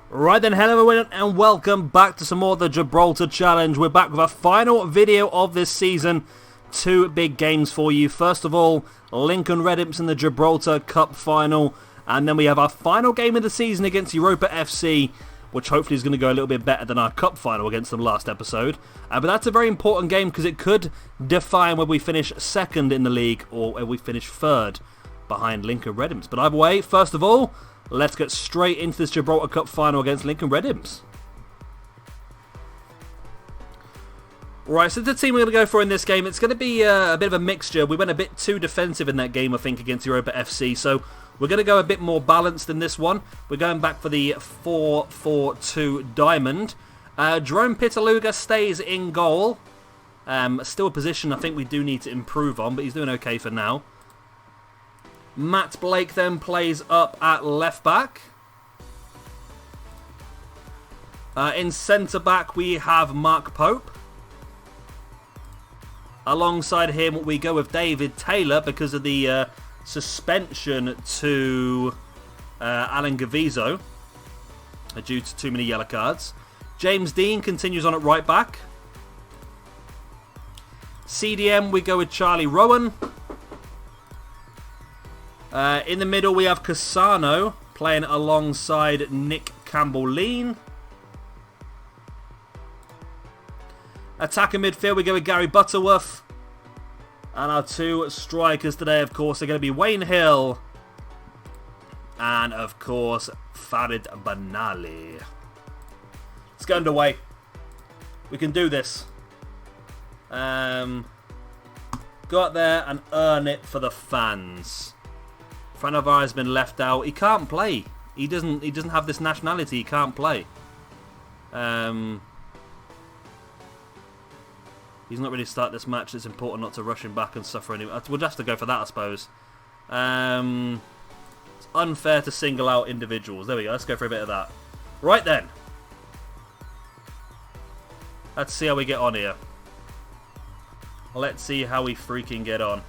Right then, hello everyone and welcome back to some more of the Gibraltar Challenge. We're back with our final video of this season. Two big games for you. First of all, Lincoln Red Imps in the Gibraltar Cup final. And then we have our final game of the season against Europa FC, which hopefully is going to go a little bit better than our cup final against them last episode. But that's a very important game because it could define whether we finish second in the league or whether we finish third behind Lincoln Red Imps. But either way, first of all, let's get straight into this Gibraltar Cup final against Lincoln Red Imps. Right, so the team we're going to go for in this game, it's going to be a bit of a mixture. We went a bit too defensive in that game, I think, against Europa FC. So we're going to go a bit more balanced in this one. We're going back for the 4-4-2 diamond. Jerome Pitaluga stays in goal. Still a position I think we do need to improve on, but he's doing okay for now. Matt Blake then plays up at left back. In centre back we have Mark Pope. Alongside him we go with David Taylor because of the suspension to Alan Gavizo due to too many yellow cards. James Dean continues on at right back. CDM we go with Charlie Rowan. In the middle we have Cassano playing alongside Nick Campbell-Lean. Attacking midfield we go with Gary Butterworth. And our two strikers today, of course, are going to be Wayne Hill and, of course, Farid Banali. Let's get underway. We can do this. Go out there and earn it for the fans. Franovar has been left out. He can't play. He doesn't have this nationality. He can't play. He's not really started this match. It's important not to rush him back and suffer any. We'll just have to go for that, I suppose. It's unfair to single out individuals. There we go. Let's go for a bit of that. Right then. Let's see how we get on here. Let's see how we freaking get on.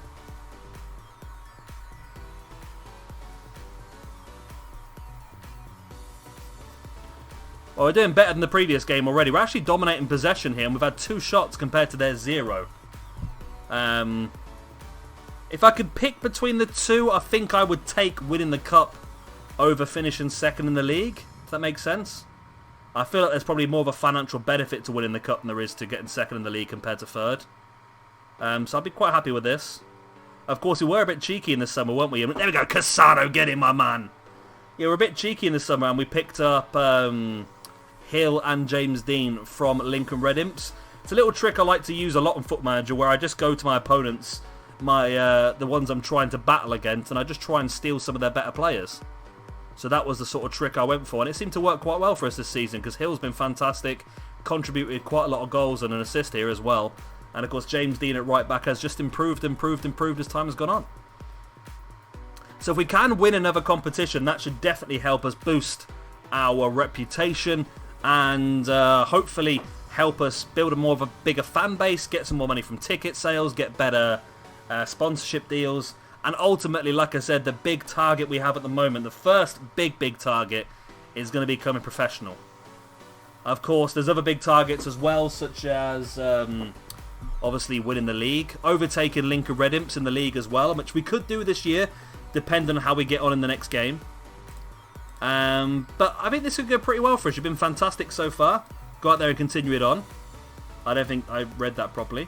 Well, we're doing better than the previous game already. We're actually dominating possession here, and we've had 2 shots compared to their 0. If I could pick between the two, I think I would take winning the cup over finishing second in the league, if that makes sense. I feel like there's probably more of a financial benefit to winning the cup than there is to getting second in the league compared to third. So I'd be quite happy with this. Of course, we were a bit cheeky in the summer, weren't we? There we go, Cassano, get in, my man. Yeah, we're a bit cheeky in the summer, and we picked up Hill and James Dean from Lincoln Red Imps. It's a little trick I like to use a lot on Foot Manager where I just go to my opponents, the ones I'm trying to battle against, and I just try and steal some of their better players. So that was the sort of trick I went for, and it seemed to work quite well for us this season because Hill's been fantastic, contributed quite a lot of goals and an assist here as well. And of course James Dean at right back has just improved as time has gone on. So if we can win another competition, that should definitely help us boost our reputation and hopefully help us build a more of a bigger fan base, get some more money from ticket sales, get better sponsorship deals, and ultimately, like I said, the big target we have at the moment, the first big target, is going to be becoming professional. Of course, there's other big targets as well, such as obviously winning the league, overtaking Lincoln Red Imps in the league as well, which we could do this year, depending on how we get on in the next game. But I think this could go pretty well for us. You've been fantastic so far. Go out there and continue it on. I don't think I read that properly.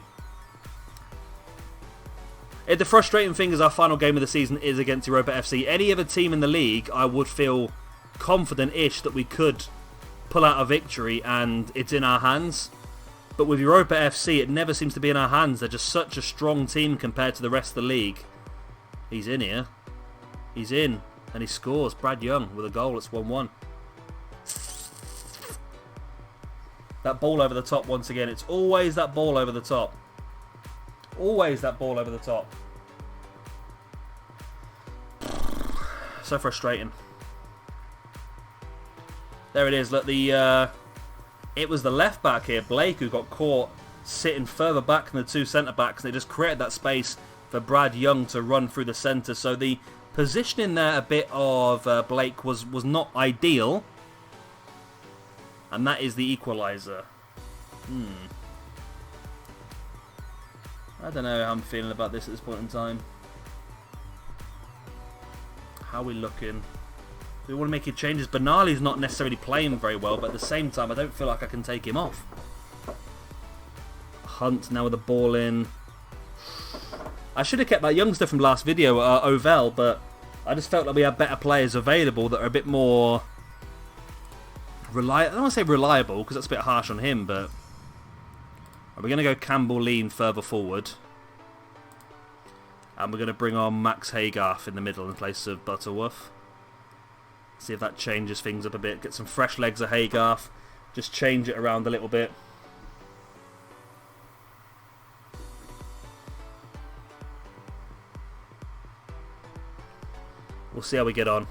The frustrating thing is our final game of the season is against Europa FC. Any other team in the league, I would feel confident-ish that we could pull out a victory and it's in our hands. But with Europa FC, it never seems to be in our hands. They're just such a strong team compared to the rest of the league. He's in here. He's in. And he scores. Brad Young with a goal. It's 1-1. That ball over the top once again. It's always that ball over the top. Always that ball over the top. So frustrating. There it is. Look, it was the left back here, Blake, who got caught sitting further back than the 2 centre backs. They just created that space for Brad Young to run through the centre. So the positioning there a bit of Blake was not ideal. And that is the equaliser. I don't know how I'm feeling about this at this point in time. How are we looking? We want to make any changes. Benali's not necessarily playing very well, but at the same time, I don't feel like I can take him off. Hunt now with the ball in. I should have kept that youngster from last video, Ovell, but I just felt like we had better players available that are a bit more reliable. I don't want to say reliable, because that's a bit harsh on him, but we're going to go Campbell-Lean further forward. And we're going to bring on Max Haygarth in the middle in place of Butterworth. See if that changes things up a bit. Get some fresh legs of Haygarth. Just change it around a little bit. We'll see how we get on.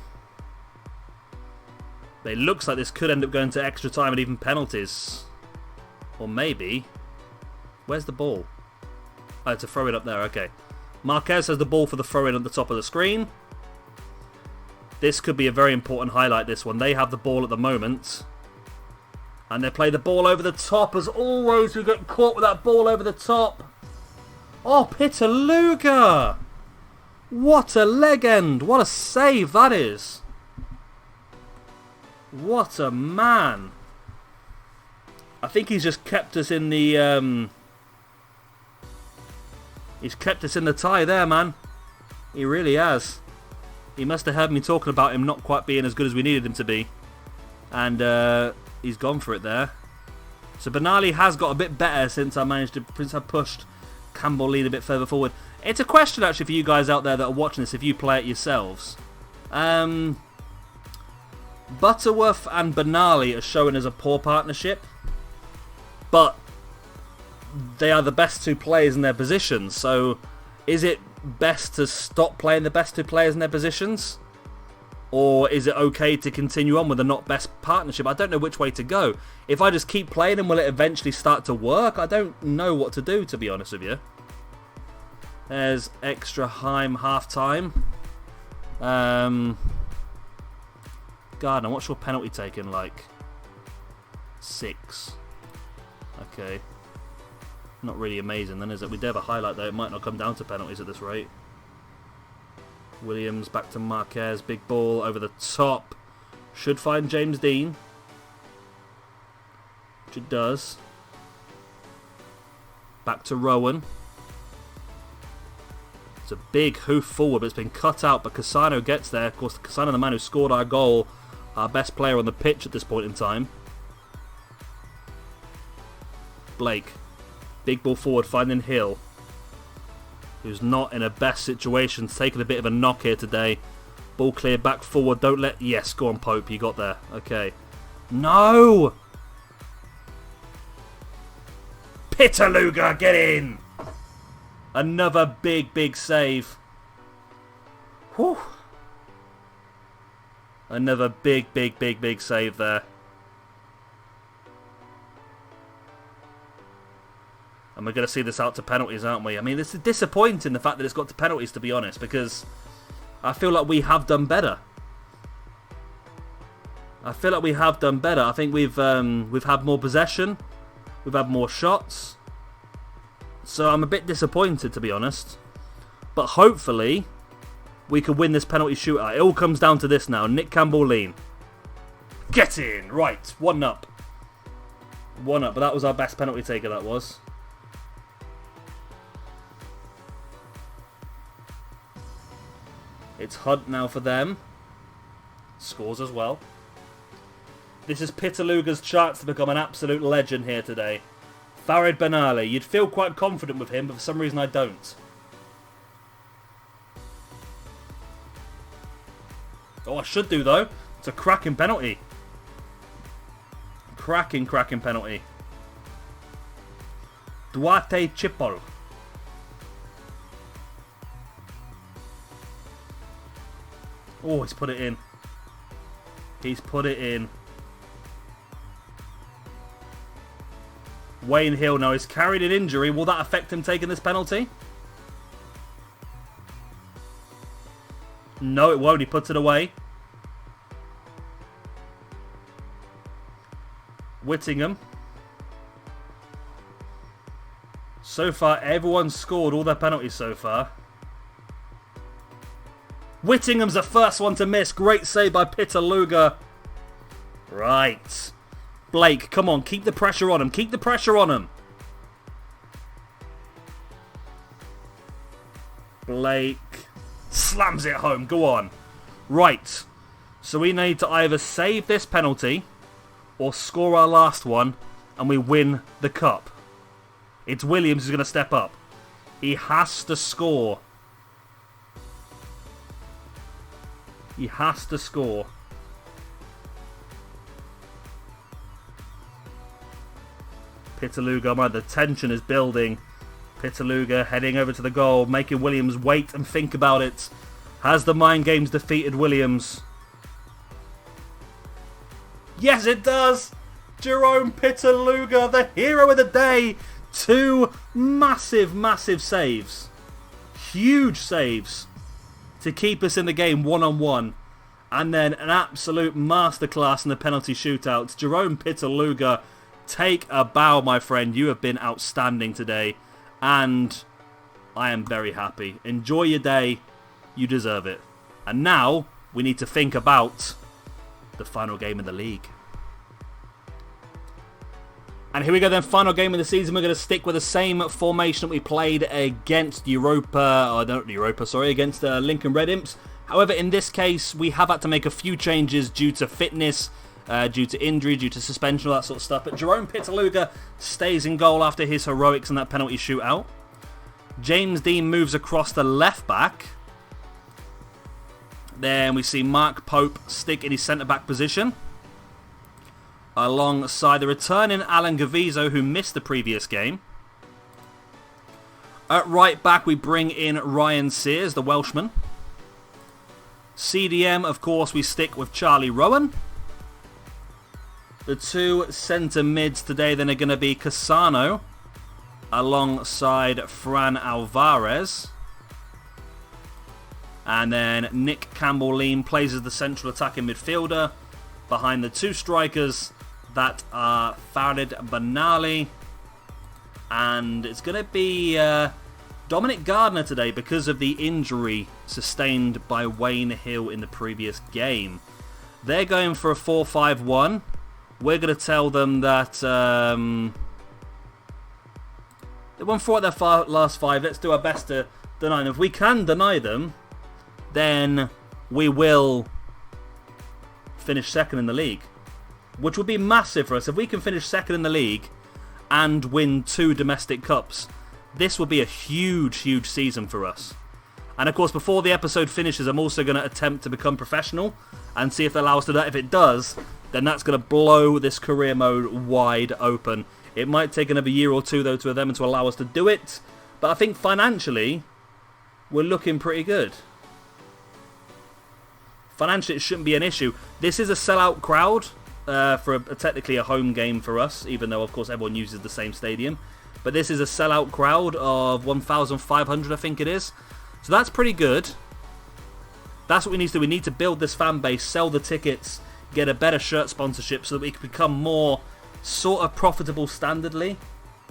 It looks like this could end up going to extra time and even penalties. Or maybe... Where's the ball? Oh, to throw it up there, okay. Marquez has the ball for the throw-in at the top of the screen. This could be a very important highlight, this one. They have the ball at the moment. And they play the ball over the top. As always, we get caught with that ball over the top. Oh, Pitaluga! What a leg end. What a save that is. What a man. I think he's just kept us in the... He's kept us in the tie there, man. He really has. He must have heard me talking about him not quite being as good as we needed him to be. And he's gone for it there. So Benali has got a bit better since I pushed Campbell-Lean a bit further forward. It's a question actually for you guys out there that are watching this if you play it yourselves. Butterworth and Benali are showing as a poor partnership. But they are the best two players in their positions. So is it best to stop playing the best two players in their positions? Or is it okay to continue on with the not best partnership? I don't know which way to go. If I just keep playing them, will it eventually start to work? I don't know what to do, to be honest with you. There's extra time, half time. Gardner, what's your penalty taken like? 6. Okay. Not really amazing then, is it? We do have a highlight though. It might not come down to penalties at this rate. Williams back to Marquez. Big ball over the top. Should find James Dean. Which it does. Back to Rowan. It's a big hoof forward, but it's been cut out. But Cassano gets there. Of course, Cassano, the man who scored our goal. Our best player on the pitch at this point in time. Blake. Big ball forward, finding Hill. Who's not in a best situation. Taking a bit of a knock here today. Ball clear back forward. Don't let... Yes, go on, Pope. You got there. Okay. No! Pitaluga, get in! Another big, big save. Whew. Another big, big, big, big save there. And we're going to see this out to penalties, aren't we? I mean, it's disappointing the fact that it's got to penalties, to be honest, because I feel like we have done better. I think we've had more possession. We've had more shots. So I'm a bit disappointed, to be honest. But hopefully, we can win this penalty shootout. It all comes down to this now. Nick Campbell-Lean. Get in! Right, 1-up. 1-up, but that was our best penalty taker, that was. It's Hunt now for them. Scores as well. This is Pitaluga's chance to become an absolute legend here today. Farid Benali. You'd feel quite confident with him, but for some reason I don't. Oh, I should do, though. It's a cracking penalty. Cracking penalty. Duarte Chipol. Oh, he's put it in. He's put it in. Wayne Hill now is carried an injury. Will that affect him taking this penalty? No, it won't. He puts it away. Whittingham. So far, everyone's scored all their penalties so far. Whittingham's the first one to miss. Great save by Pitaluga. Right. Blake, come on. Keep the pressure on him. Keep the pressure on him. Blake slams it home. Go on. Right. So we need to either save this penalty or score our last one and we win the cup. It's Williams who's going to step up. He has to score. He has to score. Pitaluga, man, the tension is building. Pitaluga heading over to the goal, making Williams wait and think about it. Has the mind games defeated Williams? Yes, it does! Jerome Pitaluga, the hero of the day. 2 massive, massive saves. Huge saves to keep us in the game 1-on-1. And then an absolute masterclass in the penalty shootouts. Jerome Pitaluga, take a bow, my friend. You have been outstanding today. And I am very happy. Enjoy your day. You deserve it. And now we need to think about the final game in the league. And here we go then, final game of the season. We're going to stick with the same formation that we played against against Lincoln Red Imps. However, in this case, we have had to make a few changes due to fitness, due to injury, due to suspension, all that sort of stuff. But Jerome Pitaluga stays in goal after his heroics in that penalty shootout. James Dean moves across the left back. Then we see Mark Pope stick in his centre-back position, alongside the returning Alan Gavizo, who missed the previous game. At right back, we bring in Ryan Sears, the Welshman. CDM, of course, we stick with Charlie Rowan. The 2 centre mids today then are going to be Cassano, alongside Fran Alvarez. And then Nick Campbell-Lean plays as the central attacking midfielder, behind the 2 strikers that are Farid Banali, and it's going to be Dominic Gardner today because of the injury sustained by Wayne Hill in the previous game. They're going for a 4-5-1. We're going to tell them that they won 4 at their last 5. Let's do our best to deny them. If we can deny them, then we will finish second in the league, which would be massive for us. If we can finish second in the league and win 2 domestic cups, this will be a huge, huge season for us. And of course, before the episode finishes, I'm also going to attempt to become professional and see if they allow us to do that. If it does, then that's going to blow this career mode wide open. It might take another year or 2, though, to them to allow us to do it. But I think financially, we're looking pretty good. Financially, it shouldn't be an issue. This is a sellout crowd for technically a home game for us, even though, of course, everyone uses the same stadium. But this is a sellout crowd of 1,500, I think it is. So that's pretty good. That's what we need to do. We need to build this fan base, sell the tickets, get a better shirt sponsorship so that we can become more sort of profitable standardly.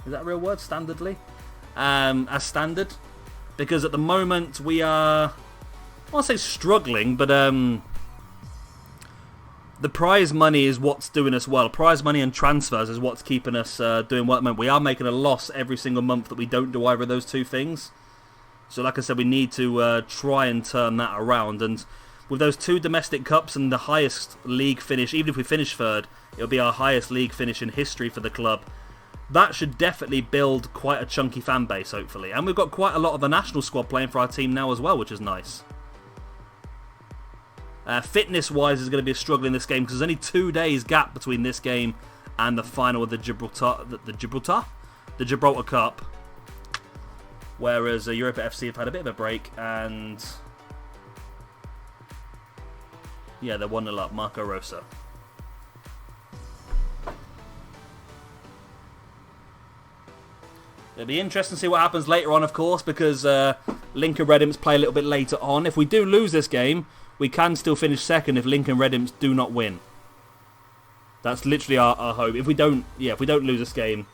Is that a real word? Standardly? As standard. Because at the moment we are, I won't say struggling, but the prize money is what's doing us well. Prize money and transfers is what's keeping us doing well at the moment. We are making a loss every single month that we don't do either of those 2 things. So like I said, we need to try and turn that around. And with those 2 domestic cups and the highest league finish, even if we finish 3rd, it'll be our highest league finish in history for the club. That should definitely build quite a chunky fan base, hopefully. And we've got quite a lot of the national squad playing for our team now as well, which is nice. Fitness-wise is going to be a struggle in this game because there's only 2 days gap between this game and the final of the Gibraltar Cup. Whereas Europa FC have had a bit of a break and yeah, they're 1-0 up. Marco Rosa. It'll be interesting to see what happens later on, of course, because Lincoln Red Imps play a little bit later on. If we do lose this game, we can still finish second if Lincoln Red Imps do not win. That's literally our hope. If we don't lose this game,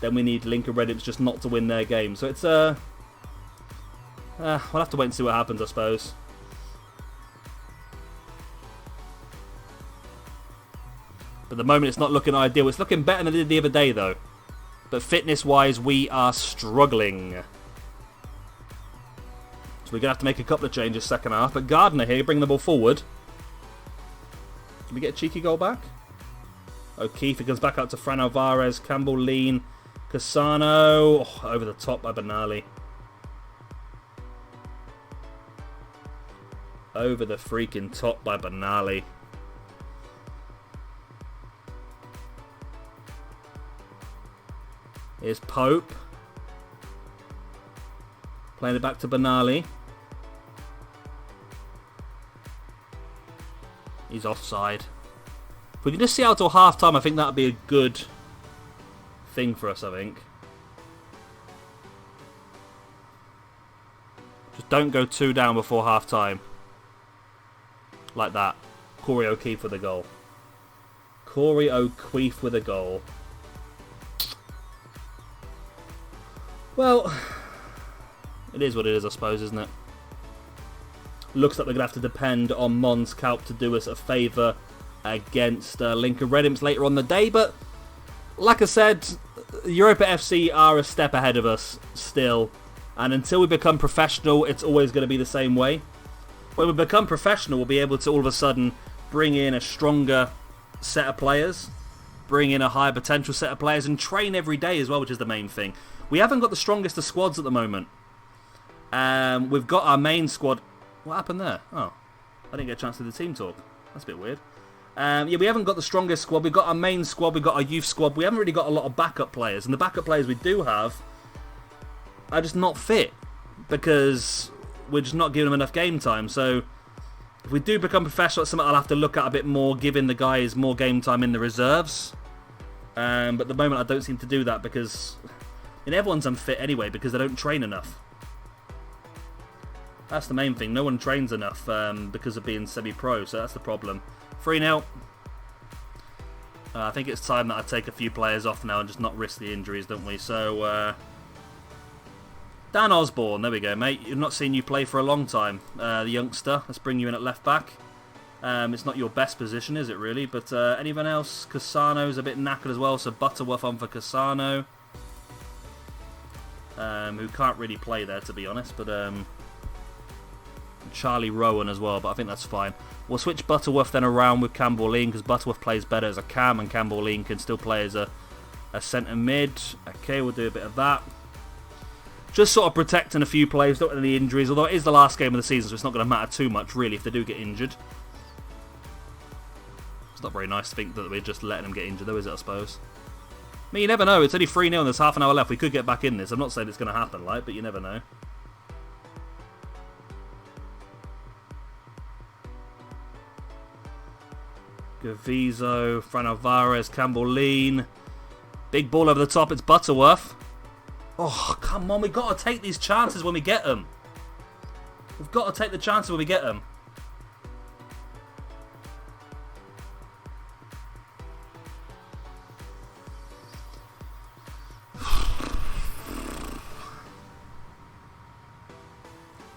then we need Lincoln Red Imps just not to win their game. So it's we'll have to wait and see what happens, I suppose. But at the moment, it's not looking ideal. It's looking better than it did the other day, though. But fitness-wise, we are struggling. So we're going to have to make a couple of changes second half. But Gardner here, bringing the ball forward. Did we get a cheeky goal back? O'Keefe, it comes back out to Fran Alvarez. Campbell Lean. Cassano. Oh, over the top by Benali. Over the freaking top by Benali. Here's Pope. Playing it back to Benali. He's offside. If we can just see out till half time, I think that would be a good thing for us, I think. Just don't go 2 down before half time. Like that. Corey O'Keefe with a goal. Corey O'Keefe with a goal. Well, it is what it is, I suppose, isn't it? Looks like we're going to have to depend on Mons Kalp to do us a favour against Lincoln Red Imps later on the day. But, like I said, Europa FC are a step ahead of us still. And until we become professional, it's always going to be the same way. When we become professional, we'll be able to all of a sudden bring in a stronger set of players. Bring in a higher potential set of players and train every day as well, which is the main thing. We haven't got the strongest of squads at the moment. We've got our main squad. What happened there? Oh, I didn't get a chance to do the team talk. That's a bit weird. Yeah, we haven't got the strongest squad. We've got our main squad. We've got our youth squad. We haven't really got a lot of backup players. And the backup players we do have are just not fit. Because we're just not giving them enough game time. So if we do become professional, it's something I'll have to look at a bit more, giving the guys more game time in the reserves. But at the moment, I don't seem to do that because everyone's unfit anyway because they don't train enough. That's the main thing. No one trains enough because of being semi-pro, so that's the problem. 3-0. I think it's time that I take a few players off now and just not risk the injuries, don't we? So, Dan Osborne, there we go, mate. You've not seen you play for a long time, the youngster. Let's bring you in at left back. It's not your best position, is it really? But anyone else? Cassano's a bit knackered as well, so Butterworth on for Cassano. Who can't really play there, to be honest, but Charlie Rowan as well, but I think that's fine. We'll switch Butterworth then around with Campbell Lean because Butterworth plays better as a cam and Campbell Lean can still play as a centre mid. Okay, we'll do a bit of that. Just sort of protecting a few players, don't want any injuries, although it is the last game of the season, so it's not going to matter too much, really, if they do get injured. It's not very nice to think that we're just letting them get injured, though, is it, I suppose? I mean, you never know. It's only 3-0 and there's half an hour left. We could get back in this. I'm not saying it's going to happen, like, but you never know. Gavizo, Fran Alvarez, Campbell Lean. Big ball over the top. It's Butterworth. Oh, come on. We've got to take these chances when we get them. We've got to take the chances when we get them.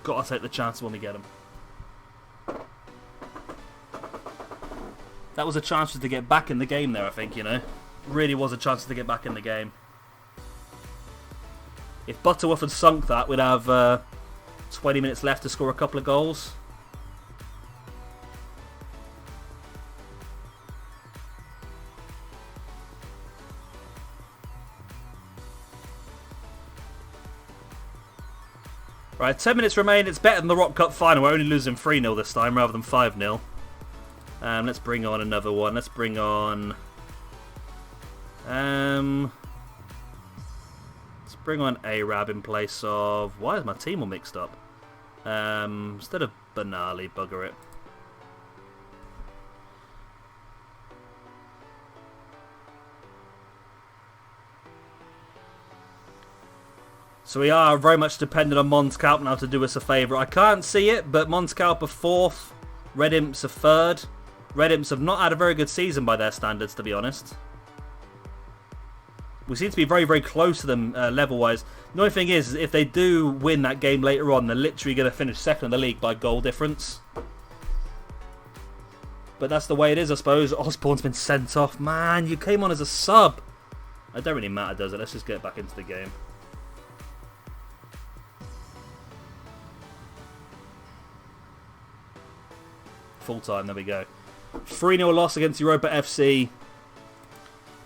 Got to take the chance when we get them. That was a chance to get back in the game there, I think, you know. Really was a chance to get back in the game. If Butterworth had sunk that, we'd have 20 minutes left to score a couple of goals. Right, 10 minutes remain. It's better than the Rock Cup final. We're only losing 3-0 this time rather than 5-0. Let's bring on another one. Let's bring on... let's bring on Arab in place of... Why is my team all mixed up? Instead of Benali, bugger it. So we are very much dependent on Mons Kalp now to do us a favour. I can't see it, but Mons Kalp are 4th, Red Imps are 3rd. Red Imps have not had a very good season by their standards, to be honest. We seem to be very, very close to them level-wise. The only thing is, if they do win that game later on, they're literally going to finish second in the league by goal difference. But that's the way it is, I suppose. Osborne's been sent off. Man, you came on as a sub. It don't really matter, does it? Let's just get back into the game. Full time, there we go. 3-0 loss against Europa FC.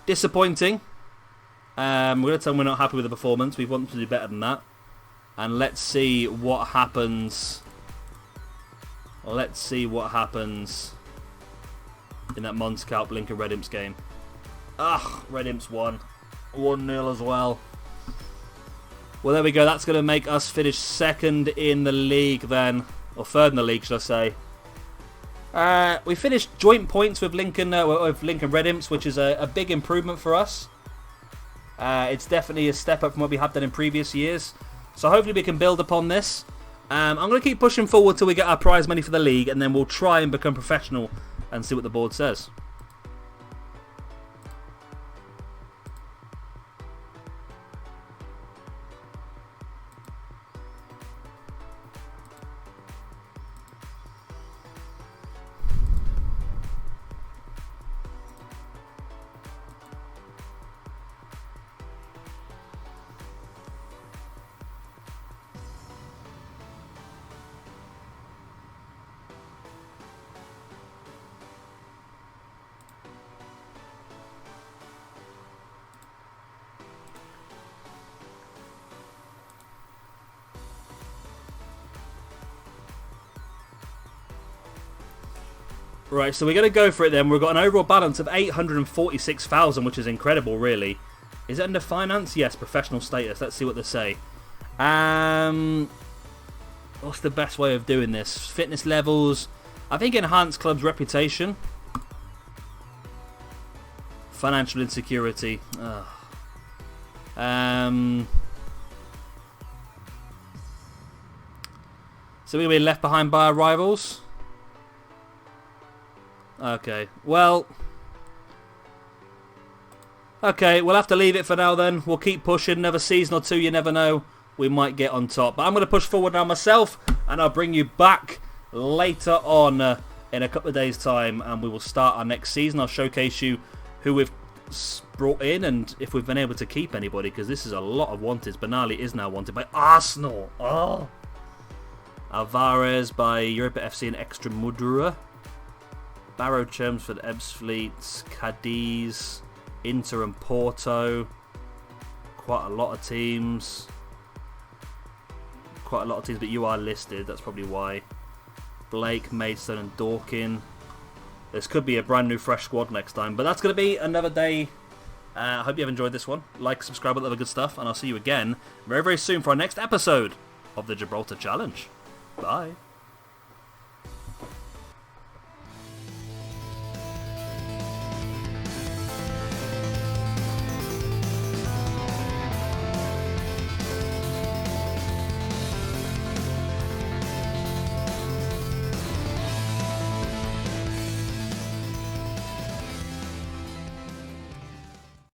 Disappointing. We're going to tell them we're not happy with the performance. We want to do better than that. And let's see what happens. Let's see what happens in that Monscalp Lincoln Red Imps game. Ah, Red Imps won. 1-0 as well. Well, there we go. That's going to make us finish second in the league then. Or third in the league, should I say. We finished joint points with Lincoln Red Imps, which is a big improvement for us. It's definitely a step up from what we have done in previous years. So hopefully we can build upon this. I'm going to keep pushing forward till we get our prize money for the league, and then we'll try and become professional and see what the board says. Right, so we're going to go for it then. We've got an overall balance of 846,000, which is incredible, really. Is it under finance? Yes, professional status. Let's see what they say. What's the best way of doing this? Fitness levels. I think enhance club's reputation. Financial insecurity. Ugh. So we're going to be left behind by our rivals. Okay, well... Okay, we'll have to leave it for now then. We'll keep pushing. Another season or two, you never know. We might get on top. But I'm going to push forward now myself, and I'll bring you back later on in a couple of days' time, and we will start our next season. I'll showcase you who we've brought in and if we've been able to keep anybody, because this is a lot of wanteds. Benali is now wanted by Arsenal. Oh! Alvarez by Europa FC and Extremadura. Barrow Chelmsford, Ebbsfleet, Cadiz, Inter and Porto. Quite a lot of teams. Quite a lot of teams, but you are listed, that's probably why. Blake, Maidstone and Dorkin. This could be a brand new fresh squad next time, but that's going to be another day. I hope you have enjoyed this one. Like, subscribe, all that other good stuff, and I'll see you again very, very soon for our next episode of the Gibraltar Challenge. Bye.